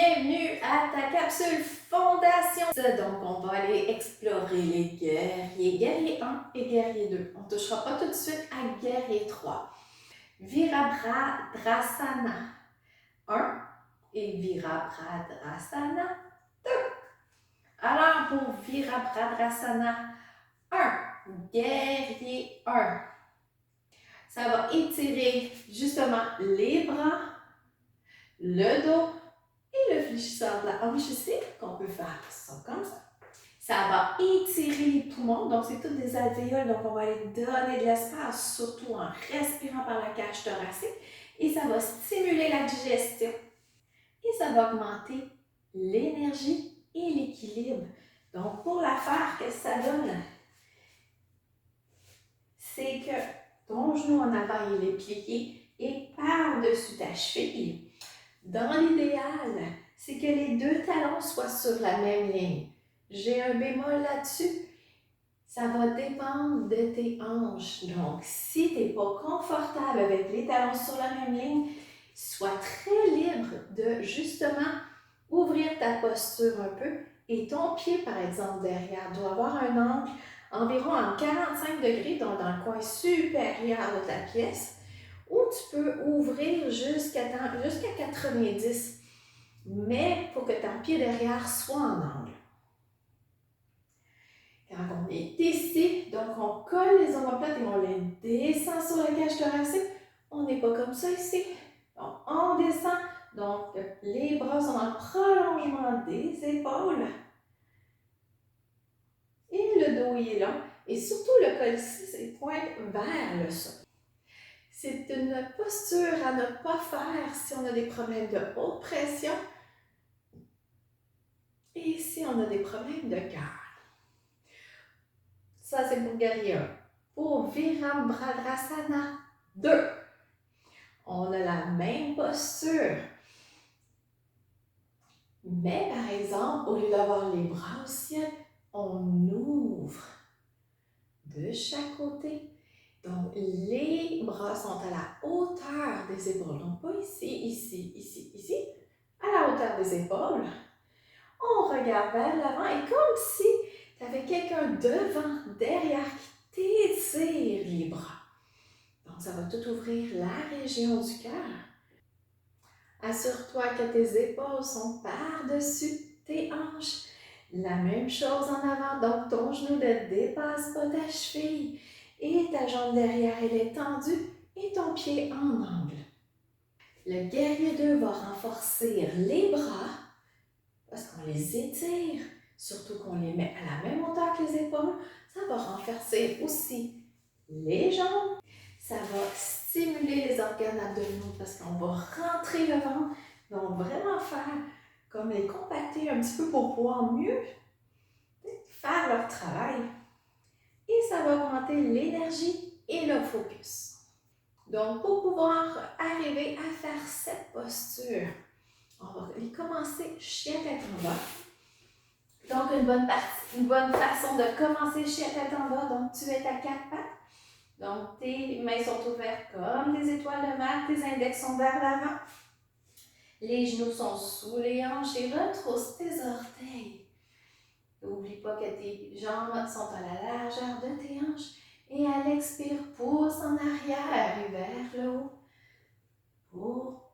bienvenue à ta capsule fondation. Donc, on va aller explorer les guerriers. Guerrier 1 et guerrier 2. On ne touchera pas tout de suite à guerrier 3. Virabhadrasana 1 et Virabhadrasana 2. Alors, pour Virabhadrasana 1, guerrier 1, ça va étirer justement les bras, le dos et le fléchisseur de la hanche ici, qu'on peut faire ça comme ça. Ça va étirer les poumons, donc c'est toutes des alvéoles, donc on va aller donner de l'espace, surtout en respirant par la cage thoracique, et ça va stimuler la digestion. Et ça va augmenter l'énergie et l'équilibre. Donc pour la faire, qu'est-ce que ça donne? C'est que ton genou en avant, il est plié et par-dessus ta cheville. Dans l'idéal, c'est que les deux talons soient sur la même ligne. J'ai un bémol là-dessus. Ça va dépendre de tes hanches. Donc, si tu n'es pas confortable avec les talons sur la même ligne, sois très libre de justement ouvrir ta posture un peu et ton pied, par exemple, derrière, doit avoir un angle environ en 45 degrés, donc dans le coin supérieur de ta pièce, ou tu peux ouvrir jusqu'à 90, mais il faut que ton pied derrière soit en angle. Quand on est ici, donc on colle les omoplates et on les descend sur la cage thoracique. On n'est pas comme ça ici. Donc on descend, donc les bras sont dans le prolongement des épaules. Et le dos il est long. Et surtout le col ici, c'est pointe vers le sol. C'est une posture à ne pas faire si on a des problèmes de haute pression et si on a des problèmes de cœur. Ça, c'est pour guerrier 1. Pour Virabhadrasana 2, on a la même posture. Mais par exemple, au lieu d'avoir les bras au ciel, on ouvre de chaque côté. Donc, les bras sont à la hauteur des épaules. Donc, pas ici, ici, ici, ici. À la hauteur des épaules. On regarde vers l'avant et comme si tu avais quelqu'un devant, derrière qui t'étire les bras. Donc, ça va tout ouvrir la région du cœur. Assure-toi que tes épaules sont par-dessus tes hanches. La même chose en avant, donc ton genou ne dépasse pas ta cheville et ta jambe derrière, elle est tendue et ton pied en angle. Le guerrier 2 va renforcer les bras parce qu'on les étire, surtout qu'on les met à la même hauteur que les épaules. Ça va renforcer aussi les jambes. Ça va stimuler les organes abdominaux parce qu'on va rentrer le ventre. Donc, vraiment faire comme les compacter un petit peu pour pouvoir mieux faire leur travail. Et ça va augmenter l'énergie et le focus. Donc, pour pouvoir arriver à faire cette posture, on va commencer chien tête en bas. Donc, une bonne façon de commencer chien tête en bas. Donc, tu es à 4 pattes. Donc, tes mains sont ouvertes comme des étoiles de mer. Tes index sont vers l'avant. Les genoux sont sous les hanches et retrousse tes orteils. N'oublie pas que tes jambes sont à la largeur de tes hanches. Et à l'expire, pousse en arrière et vers le haut. Pour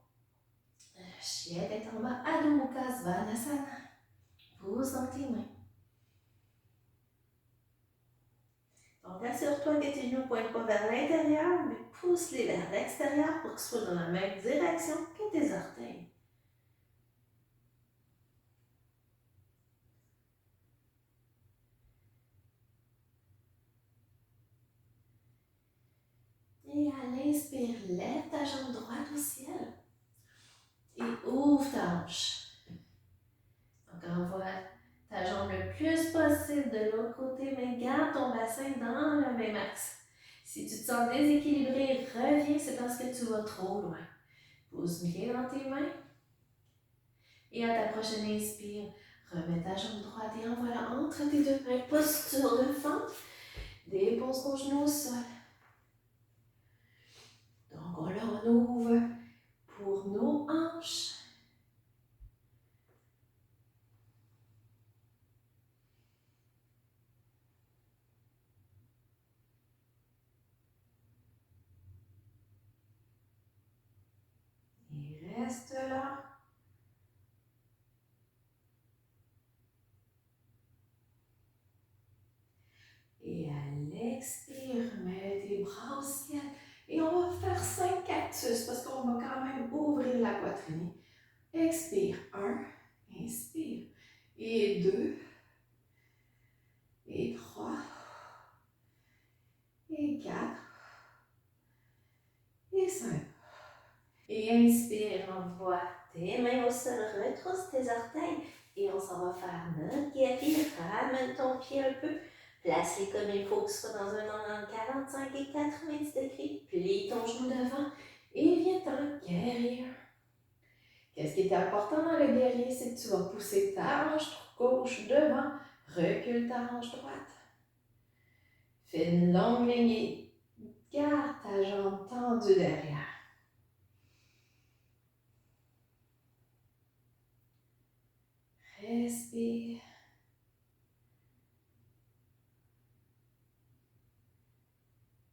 chien tête en bas, Adho Mukha Svanasana. Pousse dans tes mains. Donc, assure-toi que tes genoux ne pointent pas vers l'intérieur, mais pousse-les vers l'extérieur pour qu'ils soient dans la même direction que tes orteils. Et à l'inspire, lève ta jambe droite au ciel et ouvre ta hanche. Donc, envoie ta jambe le plus possible de l'autre côté, mais garde ton bassin dans le même axe. Si tu te sens déséquilibré, reviens, c'est parce que tu vas trop loin. Pousse bien dans tes mains. Et à ta prochaine inspire, remets ta jambe droite et envoie-la entre tes deux mains. Posture de fente. Dépose ton genou au sol. Donc là, on ouvre pour nos hanches. reste là. Et à l'expire, mets tes bras au ciel. Et on va faire 5 cactus parce qu'on va quand même ouvrir la poitrine. Expire, 1, inspire. Et 2, et 3, et 4, et 5. Et inspire, envoie tes mains au sol, retrousse tes orteils. Et on s'en va faire notre guerrier. Ramène ton pied un peu. Place-les comme il faut que ce soit dans un angle entre 45 et 90 degrés. Plie ton genou devant et viens-t'en guerrier. Qu'est-ce qui est important dans le guerrier, c'est que tu vas pousser ta hanche gauche devant, recule ta hanche droite. Fais une longue ligne, garde ta jambe tendue derrière. Respire.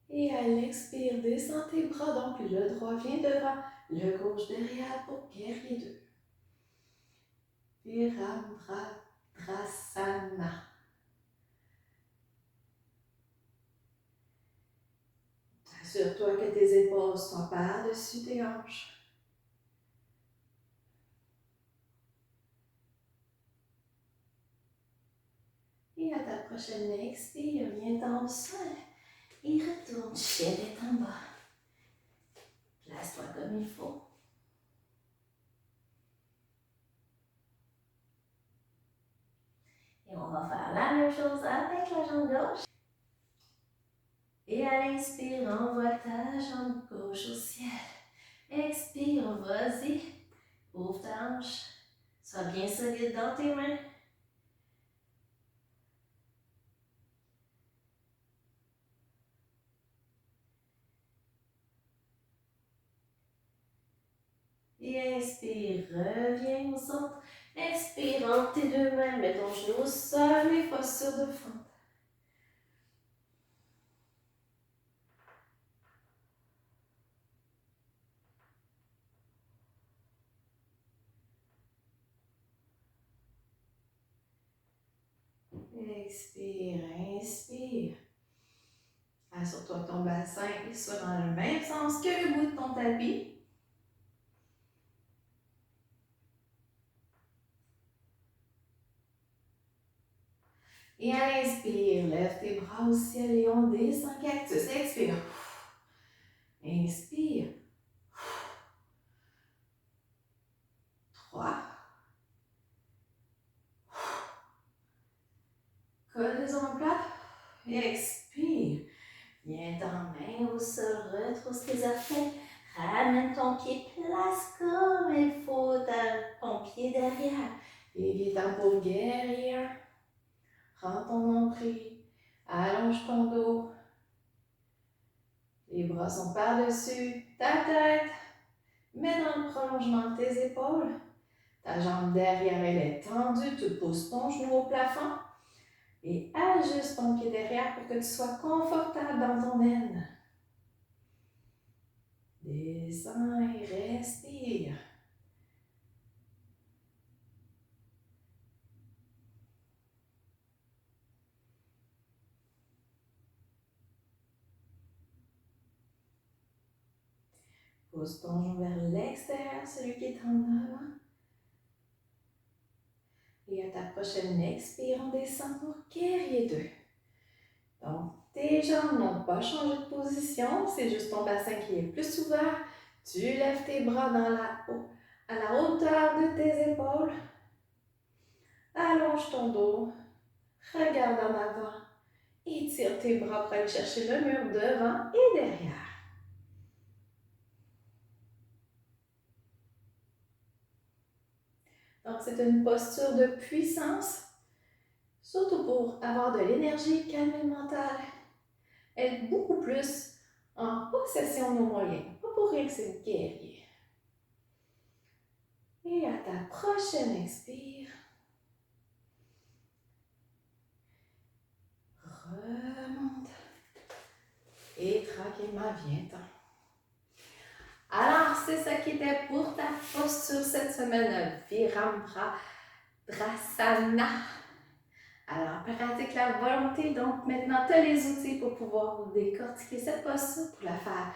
Et à l'expire, descends tes bras, donc le droit vient devant, le gauche derrière pour guerrier 2. Virabhadrasana. Assure-toi que tes épaules soient par-dessus tes hanches. Et à ta prochaine expire, viens dans le sol et retourne chien tête en bas. Place-toi comme il faut. Et on va faire la même chose avec la jambe gauche. Et à l'inspire, envoie ta jambe gauche au ciel. Expire, vas-y. Ouvre ta hanche. Sois bien solide dans tes mains. Et inspire, reviens au centre. Expire, entre tes deux mains, mets ton genou au sol et posture de fente. Expire, inspire. Assure-toi que ton bassin soit dans le même sens que le bout de ton tapis. Et à l'inspire, lève tes bras au ciel et on descend cactus. Expire. Inspire. 3. Colle les omoplates. Expire. Viens ta main au sol, retrousse tes orteils. Ramène ton pied, place comme il faut ton pied derrière. Et viens pour guerrier. Prends ton nombril. Allonge ton dos. Les bras sont par-dessus ta tête. Mets dans le prolongement de tes épaules. Ta jambe derrière, elle est tendue. Tu pousses ton genou au plafond. Et ajuste ton pied derrière pour que tu sois confortable dans ton aine. Descends et respire. Pousse ton genou vers l'extérieur, celui qui est en avant. Et à ta prochaine expire, on descend pour guerrier 2. Donc, tes jambes n'ont pas changé de position, c'est juste ton bassin qui est plus ouvert. Tu lèves tes bras à la hauteur de tes épaules. Allonge ton dos, regarde en avant, étire tes bras pour aller chercher le mur devant et derrière. Donc, c'est une posture de puissance, surtout pour avoir de l'énergie, calmer le mental, être beaucoup plus en possession de nos moyens. Pas pour rien que c'est guerrier. Et à ta prochaine expire, remonte et tranquillement viens-t'en. Alors, c'est ça qui était pour ta posture cette semaine, Virabhadrasana. Alors, pratique la volonté. Donc, maintenant, tu as les outils pour pouvoir décortiquer cette posture, pour la faire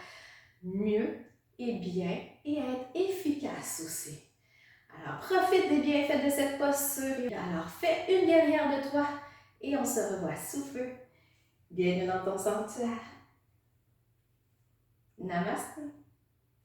mieux et bien et être efficace aussi. Alors, profite des bienfaits de cette posture. Alors, fais une guerrière de toi et on se revoit sous feu. Bienvenue dans ton sanctuaire. Namaste.